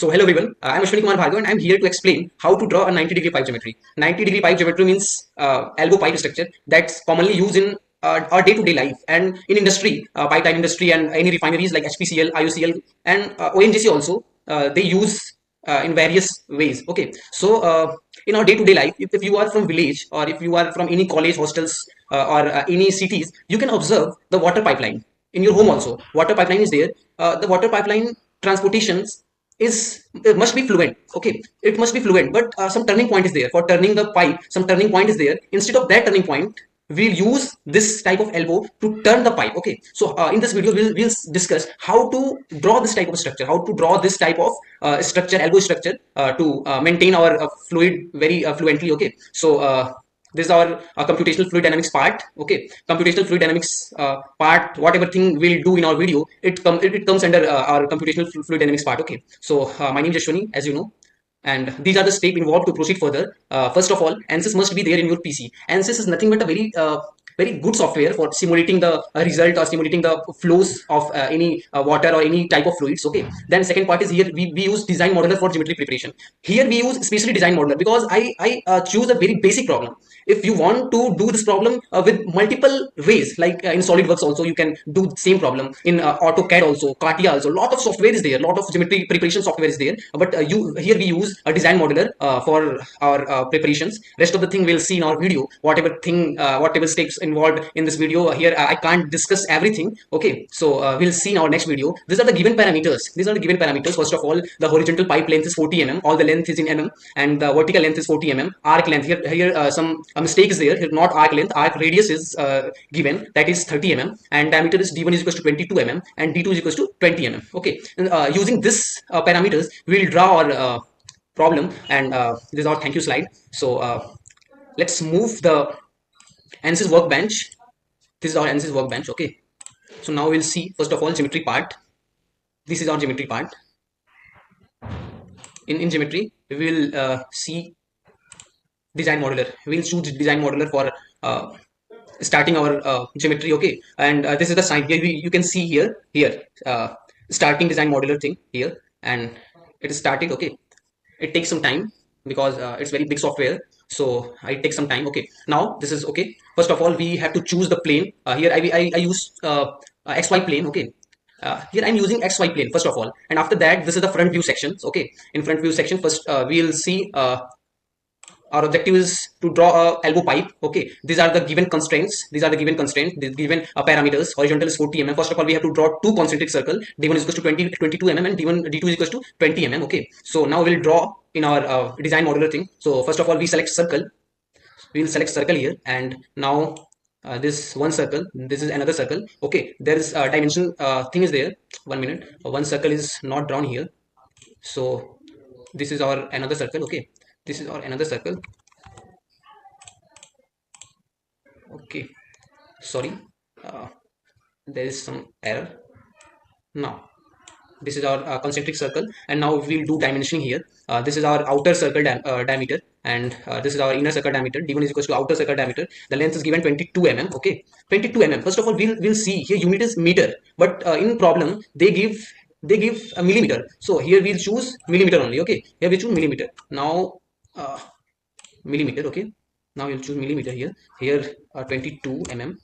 So hello everyone, I'm Ashwini Kumar Bhargav and I'm here to explain how to draw a 90-degree pipe geometry. 90-degree pipe geometry means elbow pipe structure that's commonly used in our day-to-day life and in industry, pipeline industry and any refineries like HPCL, IOCL and ONGC also. They use in various ways. Okay, so in our day-to-day life, if you are from village or if you are from any college hostels or any cities, you can observe the water pipeline in your home also. Water pipeline is there. The water pipeline transportations is it must be fluent. Okay, it must be fluent, but some turning point is there for turning the pipe. Some turning point is there. Instead of that turning point, we'll use this type of elbow to turn the pipe. Okay, so in this video we'll discuss how to draw this type of structure, how to draw this type of structure, elbow structure, to maintain our fluid very fluently. Okay, so this is our computational fluid dynamics part. Okay, computational fluid dynamics part, whatever thing we'll do in our video, it comes under our computational fluid dynamics part. Okay, so my name is Ashwini, as you know, and these are the steps involved to proceed further. First of all, ANSYS must be there in your PC. ANSYS is nothing but a very good software for simulating the result or simulating the flows of any water or any type of fluids. Okay, then second part is here we use design modeler for geometry preparation. Here we use especially design modeler because I choose a very basic problem. If you want to do this problem with multiple ways, like in SolidWorks also you can do the same problem, in AutoCAD also, CATIA also, lot of software is there, lot of geometry preparation software is there, but here we use a design modeler for our preparations. Rest of the thing we'll see in our video, whatever steps involved in this video. Here I can't discuss everything. Okay, so we'll see in our next video. These are the given parameters. First of all, the horizontal pipe length is 40 mm, all the length is in mm, and the vertical length is 40 mm. Arc length, here some mistake is there, here not arc length, arc radius is given, that is 30 mm, and diameter is d1 is equals to 22 mm and d2 is equals to 20 mm. Okay, and using this parameters we'll draw our problem, and this is our thank you slide. So let's move the ANSYS workbench. This is our ANSYS workbench. Okay, so now we'll see first of all geometry part. This is our geometry part. In geometry we will see design modeler. We'll choose design modeler for starting our geometry. Okay, and this is the sign here. You can see here starting design modeler thing here, and it is started. Okay, it takes some time because it's very big software, so it takes some time. Okay, now this is okay. First of all we have to choose the plane. Here I use XY plane. Okay, here I'm using XY plane first of all, and after that this is the front view sections. Okay, in front view section first we'll see our objective is to draw a elbow pipe. Okay, these are the given constraints, the given parameters. Horizontal is 40 mm. First of all we have to draw two concentric circle, d1 is equals to 22 mm and d2 is equals to 20 mm. Okay, so now we'll draw in our design modeler thing. So first of all we select circle, we will select circle here, and now this one circle, this is another circle. Okay, there is a dimension thing is there. 1 minute, one circle is not drawn here, so this is our another circle. Okay, this is our another circle. Okay, sorry, there is some error. Now this is our concentric circle, and now we'll do dimensioning here. This is our outer circle diameter, and this is our inner circle diameter. D1 is equals to outer circle diameter. The length is given 22 mm. Okay, 22 mm. First of all we'll see here unit is meter, but in problem they give a millimeter, so here we'll choose millimeter only. Okay, here we choose millimeter. Now millimeter. Okay, now you'll choose millimeter here. Here 22 mm.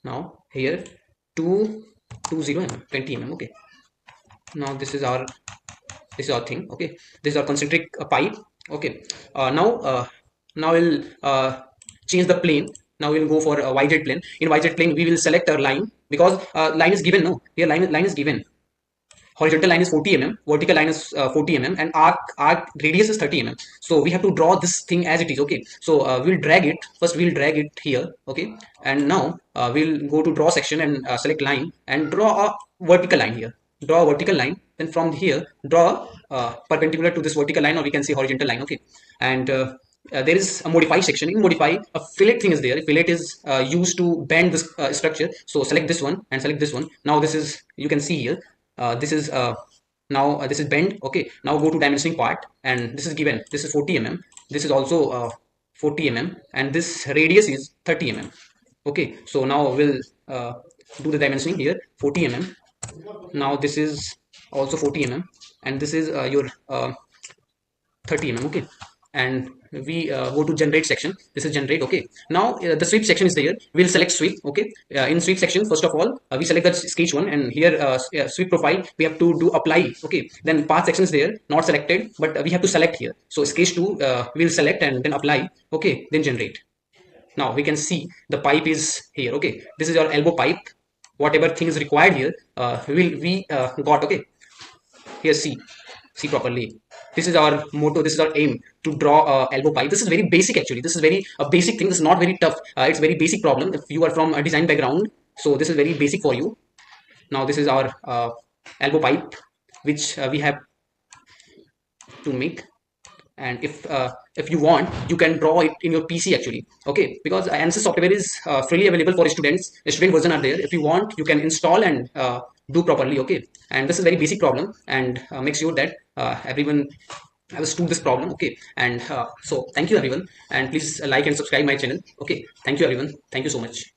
Now here 220 mm, 20 mm. Okay, now this is our thing. Okay, this is our concentric pipe. Okay, now we'll change the plane. Now we'll go for a YZ plane. In YZ plane we will select a line, because line is given. No, here line is given. Horizontal line is 40 mm, vertical line is 40 mm, and arc radius is 30 mm. So we have to draw this thing as it is. Okay, so we'll drag it. First we'll drag it here. Okay, and now we'll go to draw section and select line and draw a vertical line here. Draw a vertical line. Then from here draw perpendicular to this vertical line, or we can say horizontal line. Okay, and there is a modify section. In modify, a fillet thing is there. Fillet is used to bend this structure. So select this one and select this one. Now this is, you can see here, this is now this is bend. Okay, now go to dimensioning part, and this is given. This is 40 mm. This is also 40 mm, and this radius is 30 mm. Okay, so now we'll do the dimensioning here. 40 mm. Now this is also 40 mm, and this is your 30 mm. Okay, and we go to generate section. This is generate. Okay, now the sweep section is there. We'll select sweep. Okay, in sweep section, first of all, we select the sketch one, and here sweep profile we have to do apply. Okay, then path section is there, not selected, but we have to select here. So sketch 2 we'll select and then apply. Okay, then generate. Now we can see the pipe is here. Okay, this is your elbow pipe. Whatever thing is required here, we got. Okay, here see properly. This is our motto, this is our aim, to draw elbow pipe. This is very basic actually. This is very a basic thing. This is not very tough. It's very basic problem if you are from a design background. So this is very basic for you. Now this is our elbow pipe which we have to make. And if you want, you can draw it in your PC actually. Okay, because ANSYS software is freely available for students. The student version are there. If you want, you can install and do properly. Okay, and this is very basic problem, and make sure that everyone understood this problem. Okay, and so thank you everyone, and please like and subscribe my channel. Okay, thank you everyone, thank you so much.